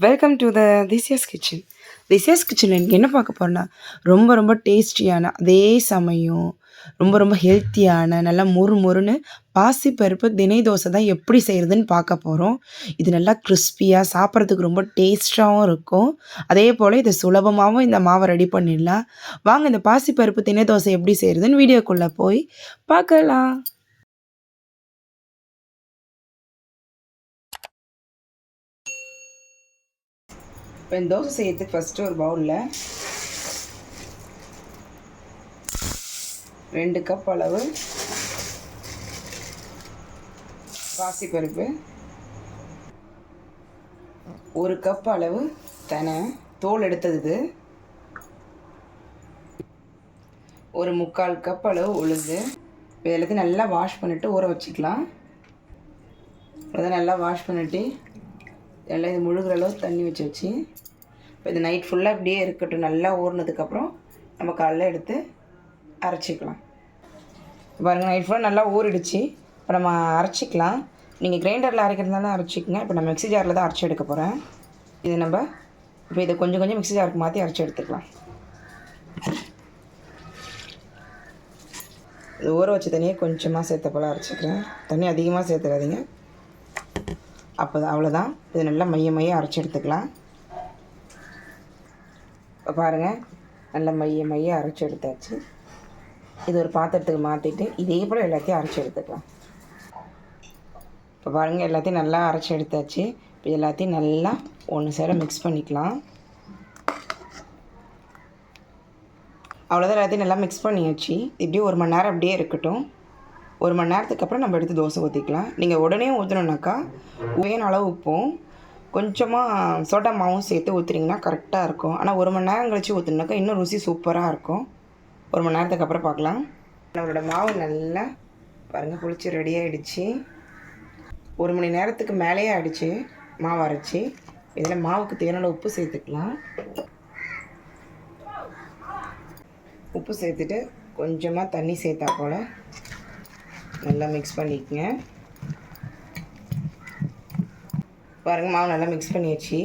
Welcome to the திசியாஸ் kitchen. திசியாஸ் kitchen எனக்கு என்ன பார்க்க போகிறேன்னா, ரொம்ப டேஸ்டியான, அதே சமயம் ரொம்ப ஹெல்த்தியான, நல்லா மொறுன்னு பாசிப்பருப்பு தினை தோசை தான் எப்படி செய்கிறதுன்னு பார்க்க போகிறோம். இது நல்லா கிறிஸ்பியாக சாப்பிட்றதுக்கு ரொம்ப டேஸ்ட்டாகவும் இருக்கும். அதே போல் இது சுலபமாகவும் இந்த மாவை ரெடி பண்ணிடலாம். வாங்க இந்த பாசிப்பருப்பு தினை தோசை எப்படி செய்கிறதுன்னு வீடியோக்குள்ளே போய் பார்க்கலாம். இப்போ இந்த தோசை செய்யறதுக்கு ஃபஸ்ட்டு ஒரு பவுலில் 2 கப் அளவு பாசிப்பருப்பு, 1 கப் அளவு தெனை தோல் எடுத்தது, 1/4 கப் அளவு உளுந்து. இப்போ எல்லாத்தையும் நல்லா வாஷ் பண்ணிவிட்டு ஊற வச்சுக்கலாம். அதை நல்லா வாஷ் பண்ணிவிட்டு எல்லாம் இது முழுகிற அளவு தண்ணி வச்சு இப்போ இது நைட் ஃபுல்லாக இப்படியே இருக்கட்டும். நல்லா ஊறினதுக்கப்புறம் நம்ம காலைல எடுத்து அரைச்சிக்கலாம். பாருங்கள், நைட் ஃபுல்லாக நல்லா ஊறிடுச்சு. இப்போ நம்ம அரைச்சிக்கலாம். நீங்கள் கிரைண்டரில் அரைக்கிறதுனால அரைச்சிக்கங்க. இப்போ நான் மிக்ஸி ஜாரில் தான் அரைச்சி எடுக்க போகிறேன். இது நம்ம இப்போ இதை கொஞ்சம் மிக்ஸி ஜாருக்கு மாற்றி அரைச்சி எடுத்துக்கலாம். இது ஊற வச்ச தண்ணியை கொஞ்சமாக சேர்த்த போல் அரைச்சிக்கிறேன். தண்ணி அதிகமாக சேர்த்துறாதீங்க. அப்போ அவ்வளோதான். இது நல்லா மைய அரைச்சி எடுத்துக்கலாம். இப்போ பாருங்கள், நல்லா மைய அரைச்சி எடுத்தாச்சு. இது ஒரு பாத்திரத்துக்கு மாற்றிட்டு இதே போல் எல்லாத்தையும் அரைச்சி எடுத்துக்கலாம். இப்போ பாருங்கள், எல்லாத்தையும் நல்லா அரைச்சி எடுத்தாச்சு. இப்போ எல்லாத்தையும் நல்லா ஒன்று சேர மிக்ஸ் பண்ணிக்கலாம். அவ்வளோதான், எல்லாத்தையும் நல்லா மிக்ஸ் பண்ணியாச்சு. இப்படியே 1 மணி நேரம் அப்படியே இருக்கட்டும். 1 மணி நேரத்துக்கு அப்புறம் நம்ம எடுத்து தோசை ஊற்றிக்கலாம். நீங்கள் உடனே ஊற்றணுன்னாக்கா வேணும் அளவு உப்பும் கொஞ்சமாக சோடா மாவும் சேர்த்து ஊற்றுனீங்கன்னா கரெக்டாக இருக்கும். ஆனால் 1 மணி நேரம் கழித்து ஊற்றுனாக்கா இன்னும் ருசி சூப்பராக இருக்கும். 1 மணி நேரத்துக்கு அப்புறம் பார்க்கலாம். நம்மளோட மாவு நல்லா பாருங்கள் புளிச்சு ரெடி ஆகிடுச்சு. 1 மணி நேரத்துக்கு மேலேயே ஆகிடுச்சு மாவு அரைச்சி. இதில் மாவுக்கு தேவையான உப்பு சேர்த்துக்கலாம். உப்பு சேர்த்துட்டு கொஞ்சமாக தண்ணி சேர்த்தா போல் நல்லா மிக்ஸ் பண்ணிக்கங்க. பாருங்கள், மாவு நல்லா மிக்ஸ் பண்ணியாச்சு.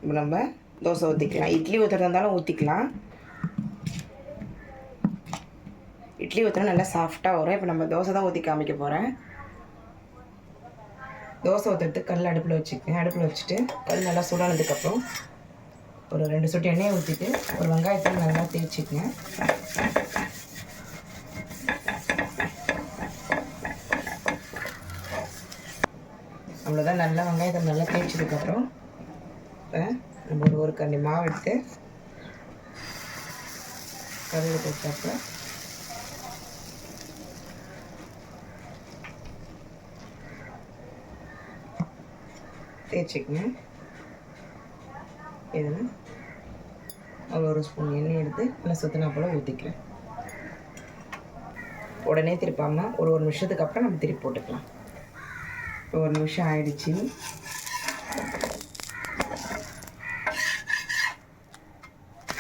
இப்போ நம்ம தோசை ஊற்றிக்கலாம். இட்லி ஊற்றுறதா இருந்தாலும் ஊற்றிக்கலாம். இட்லி ஊற்றினா நல்லா சாஃப்டாக வரும். இப்போ நம்ம தோசை தான் ஊற்றி காமிக்க போகிறேன். தோசை ஊற்றுறதுக்கு கல் அடுப்பில் வச்சுக்கேன். அடுப்பில் வச்சுட்டு கல் நல்லா சூடானதுக்கப்புறம் ஒரு 2 சொட்டு எண்ணெயை ஊற்றிட்டு ஒரு வெங்காயத்தை நல்லா தேய்ச்சிக்கங்க. அவ்வளோதான். நல்லா வெங்காயத்தை நல்லா தேய்ச்சதுக்கப்புறம் இப்போ நம்ம ஒரு கரண்டி மாவு எடுத்து கருவேப்பிலை தேய்ச்சாப்ப தேய்ச்சிக்கங்க. இதில் ஒரு ஸ்பூன் எண்ணெய் எடுத்து நல்லா சுத்தினா போல் ஊற்றிக்கிறேன். உடனே திருப்பாமல் ஒரு நிமிஷத்துக்கு அப்புறம் நம்ம திருப்பி போட்டுக்கலாம். இப்போ 1 நிமிஷம் ஆயிடுச்சு.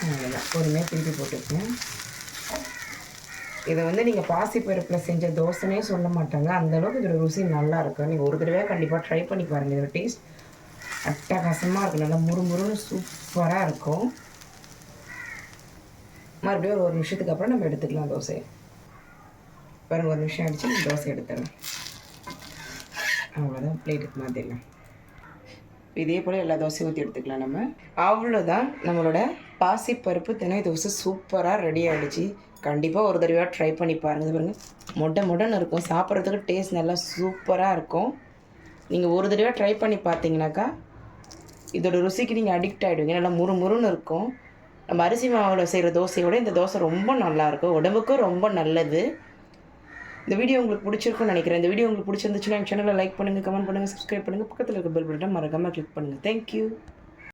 அவ்வளோதான், பொறுமையாக திருப்பி போட்டுக்கேன். இதை நீங்கள் பாசிப்பருப்பில் செஞ்ச தோசைனே சொல்ல மாட்டாங்க. அந்தளவுக்கு இதோட ருசி நல்லா இருக்கும். நீங்கள் ஒரு தடவை கண்டிப்பாக ட்ரை பண்ணி பாருங்கள். இதோட டேஸ்ட் அட்டகாசமாக இருக்கும். நல்லா முறுன்னு சூப்பராக இருக்கும். மறுபடியும் ஒரு நிமிஷத்துக்கு அப்புறம் நம்ம எடுத்துக்கலாம் தோசையை. பாருங்கள், 1 நிமிஷம் ஆகிடுச்சு. தோசை எடுத்துடலாம். அவ்வளோதான், பிளேட்டுக்கு மாற்றிடலாம். இதே போல் எல்லா தோசையும் ஊற்றி எடுத்துக்கலாம் நம்ம. அவ்வளோதான், நம்மளோட பாசிப்பருப்பு தினை தோசை சூப்பராக ரெடி ஆகிடுச்சு. கண்டிப்பாக ஒரு தடவையாக ட்ரை பண்ணி பாருங்கள். பாருங்கள், மொடன்னு இருக்கும். சாப்பிட்றதுக்கு டேஸ்ட் நல்லா சூப்பராக இருக்கும். நீங்கள் ஒரு தடவை ட்ரை பண்ணி பார்த்தீங்கன்னாக்கா இதோட ருசிக்கு நீங்கள் அடிக்ட் ஆகிடுவீங்க. நல்லா முறுன்னு இருக்கும். நம்ம அரிசி மாவில் செய்கிற தோசையோட இந்த தோசை ரொம்ப நல்லாயிருக்கும். உடம்புக்கும் ரொம்ப நல்லது. இந்த வீடியோ உங்களுக்கு பிடிச்சிருக்குன்னு நினைக்கிறேன். இந்த வீடியோ உங்களுக்கு பிடிச்சிருந்துச்சுன்னா என் சேனலை லைக் பண்ணுங்கள், கமெண்ட் பண்ணுங்கள், சப்ஸ்கிரைப் பண்ணுங்கள். பக்கத்தில் இருக்க பெல் பட்டனை மறக்காமல் கிளிக் பண்ணுங்கள். தேங்க்யூ.